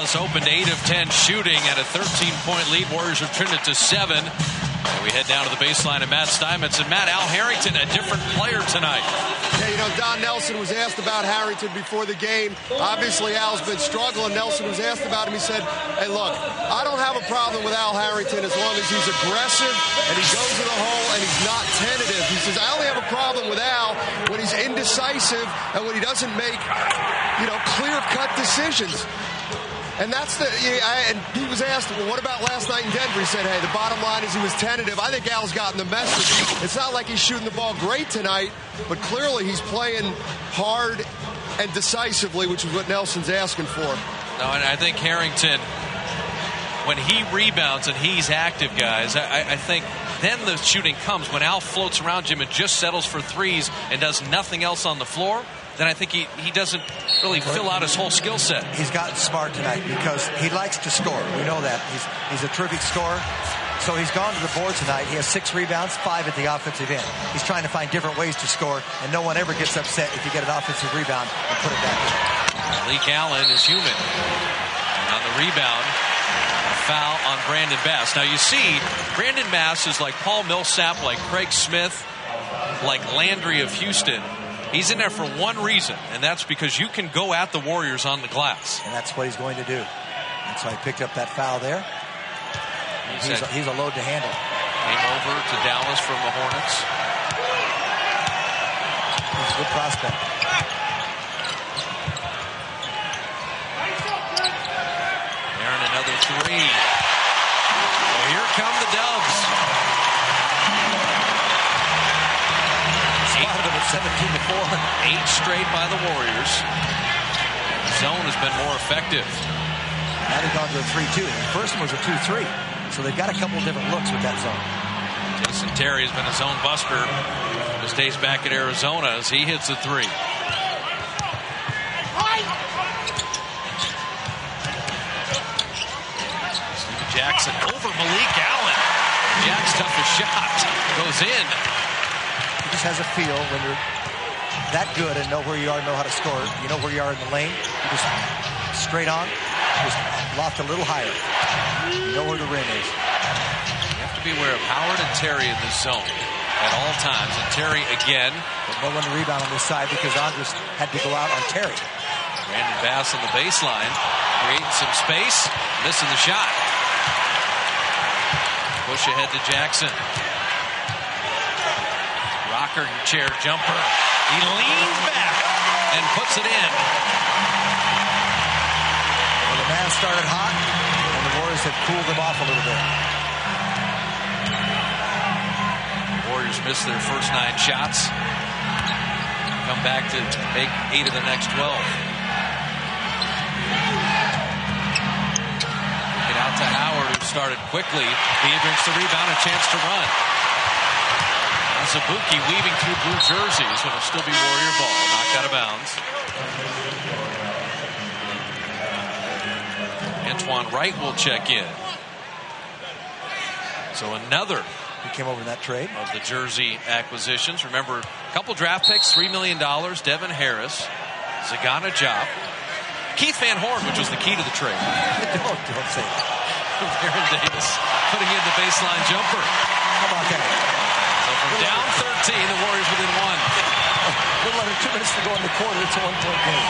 Dallas opened 8 of 10 shooting at a 13-point lead. Warriors have trimmed it to 7. And we head down to the baseline of Matt Steinmetz. And Matt, Al Harrington, a different player tonight. Yeah, you know, Don Nelson was asked about Harrington before the game. Obviously, Al's been struggling. Nelson was asked about him. He said, hey, look, I don't have a problem with Al Harrington as long as he's aggressive and he goes to the hole and he's not tentative. He says, I only have a problem with Al when he's indecisive and when he doesn't make, you know, clear-cut decisions. And that's and he was asked, well, what about last night in Denver? He said, hey, the bottom line is he was tentative. I think Al's gotten the message. It's not like he's shooting the ball great tonight, but clearly he's playing hard and decisively, which is what Nelson's asking for. No, and I think Harrington, when he rebounds and he's active, guys, I think then the shooting comes. When Al floats around Jim and just settles for threes and does nothing else on the floor, then I think he doesn't really fill out his whole skill set. He's gotten smart tonight because he likes to score. We know that. He's a terrific scorer. So he's gone to the board tonight. He has 6 rebounds, 5 at the offensive end. He's trying to find different ways to score, and no one ever gets upset if you get an offensive rebound and put it back in. Malik Allen is human. And on the rebound, a foul on Brandon Bass. Now you see, Brandon Bass is like Paul Millsap, like Craig Smith, like Landry of Houston. He's in there for one reason, and that's because you can go at the Warriors on the glass. And that's what he's going to do. And so he picked up that foul there. He's a load to handle. Came over to Dallas from the Hornets. He's a good prospect. Aaron, another 3. Well, here come the Dubs. 17-4. 8 straight by the Warriors. The zone has been more effective. Now they've gone to a 3-2. The first one was a 2-3. So they've got a couple different looks with that zone. Jason Terry has been a zone buster his days back at Arizona as he hits a 3. Steve Jackson over Malik Allen. Jack's toughest shot goes in. He just has a feel when you're that good and know where you are, know how to score. You know where you are in the lane. You just straight on, just loft a little higher. You know where the rim is. You have to be aware of Howard and Terry in this zone at all times. And Terry again. But no one to rebound on this side because Andris had to go out on Terry. Brandon Bass on the baseline, creating some space, missing the shot. Push ahead to Jackson. Rocker chair jumper. He leans back and puts it in. Well, the man started hot, and the Warriors have cooled them off a little bit. Warriors missed their first 9 shots. Come back to make 8 of the next 12. Get out to Howard, who started quickly. Biedrins to rebound, a chance to run. Azubuike weaving through blue jerseys. It'll still be Warrior ball. Knocked out of bounds. Antoine Wright will check in. So another. He came over in that trade. Of the jersey acquisitions. Remember, a couple draft picks, $3 million. Devin Harris, Zagana Job, Keith Van Horn, which was the key to the trade. Don't say that. Aaron Davis putting in the baseline jumper. How about that? So from down 13, the Warriors within 1. A little under 2 minutes to go in the quarter. It's a 1-point game.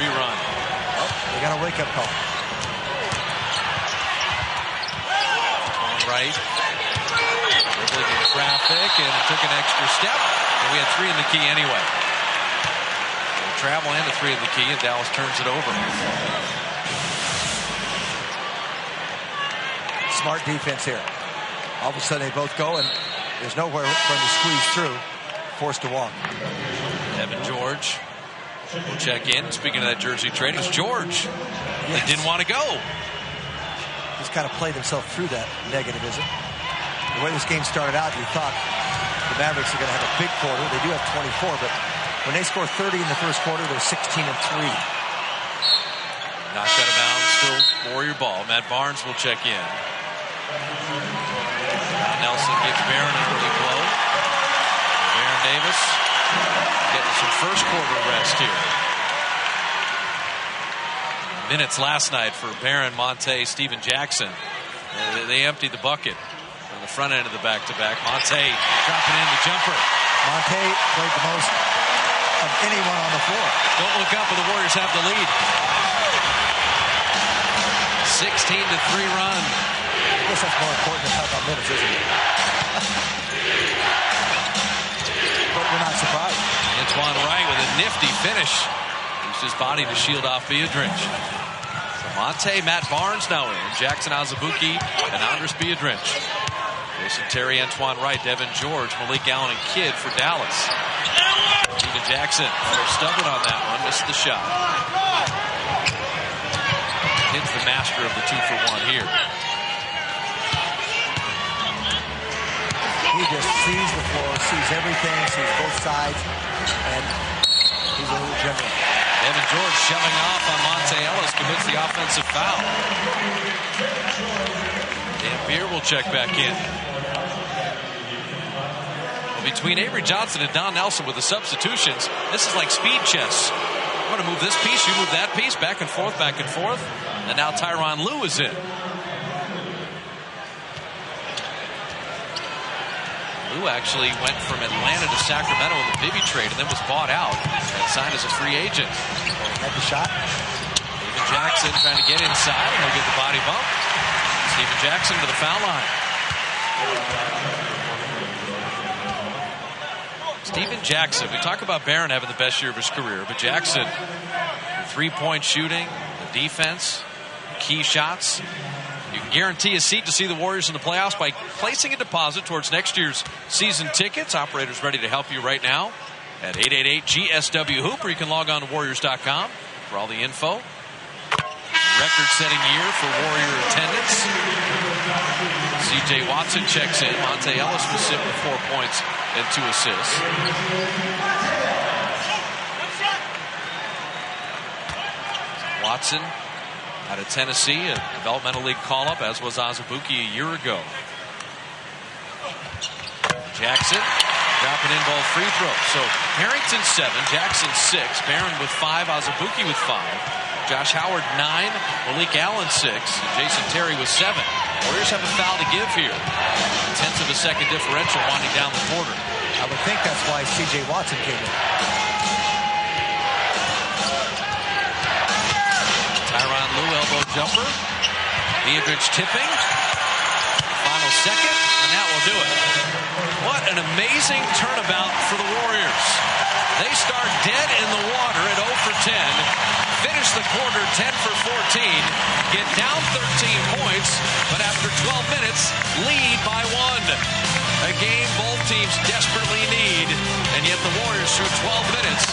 14-3 run. Oh, they got a wake-up call. On right. Dribbling in traffic, and it took an extra step. And we had 3 in the key anyway. So travel and a 3 in the key, and Dallas turns it over. Smart defense here. All of a sudden they both go, and there's nowhere for them to squeeze through. Forced to walk. Evan George will check in. Speaking of that jersey trade, it's George. Yes. That didn't want to go. He's kind of played himself through that negativism. The way this game started out, you thought the Mavericks are going to have a big quarter. They do have 24, but when they score 30 in the first quarter, they're 16-3. Knocked out of bounds, still Warrior ball. Matt Barnes will check in. Nelson gives Barron an early blow. Baron Davis getting some first quarter rest here. minutes last night for Barron, Monta, Steven Jackson. They emptied the bucket on the front end of the back-to-back. Monta dropping in the jumper. Monta played the most of anyone on the floor. Don't look up, but the Warriors have the lead. 16-3 run. I guess that's more important than talking about minutes, isn't it? But we're not surprised. Antoine Wright with a nifty finish. Used his body to shield off Biedrins. So Monta, Matt Barnes now in. Jackson, azubuike, and Andris Biedrins. Jason Terry, Antoine Wright, Devin George, Malik Allen, and Kidd for Dallas. Steven Jackson, stubborn on that one, missed the shot. Kidd's the master of the 2-for-1 here. He just sees the floor, sees everything, sees both sides, and he's a little general. Devin George shoving off on Monta Ellis, commits the offensive foul. Dampier will check back in. Well, between Avery Johnson and Don Nelson with the substitutions, this is like speed chess. I'm going to move this piece, you move that piece, back and forth, and now Tyronn Lue is in. Lue actually went from Atlanta to Sacramento in the Bibby trade and then was bought out and signed as a free agent. Had the shot. Steven Jackson trying to get inside. He'll get the body bump. Steven Jackson to the foul line. Steven Jackson. We talk about Barron having the best year of his career, but Jackson, the three-point shooting, the defense, key shots. You can guarantee a seat to see the Warriors in the playoffs by placing a deposit towards next year's season tickets. Operators ready to help you right now at 888-GSW-HOOP, or you can log on to Warriors.com for all the info. Record-setting year for Warrior attendance. C.J. Watson checks in. Monta Ellis will sit with 4 points and 2 assists. Watson out of Tennessee, a developmental league call-up, as was azubuike a year ago. Jackson dropping in ball free throw. So Harrington 7, Jackson 6, Barron with 5, azubuike with 5, Josh Howard 9, Malik Allen 6, and Jason Terry with 7. Warriors have a foul to give here. 1/10 of a second differential winding down the quarter. I would think that's why C.J. Watson came in. Tyronn Lue elbow jumper. Biedrins tipping. Final second, and that will do it. What an amazing turnabout for the Warriors. They start dead in the water at 0 for 10. Finish the quarter 10 for 14. Get down 13 points, but after 12 minutes, lead by 1. A game both teams desperately need, and yet the Warriors through 12 minutes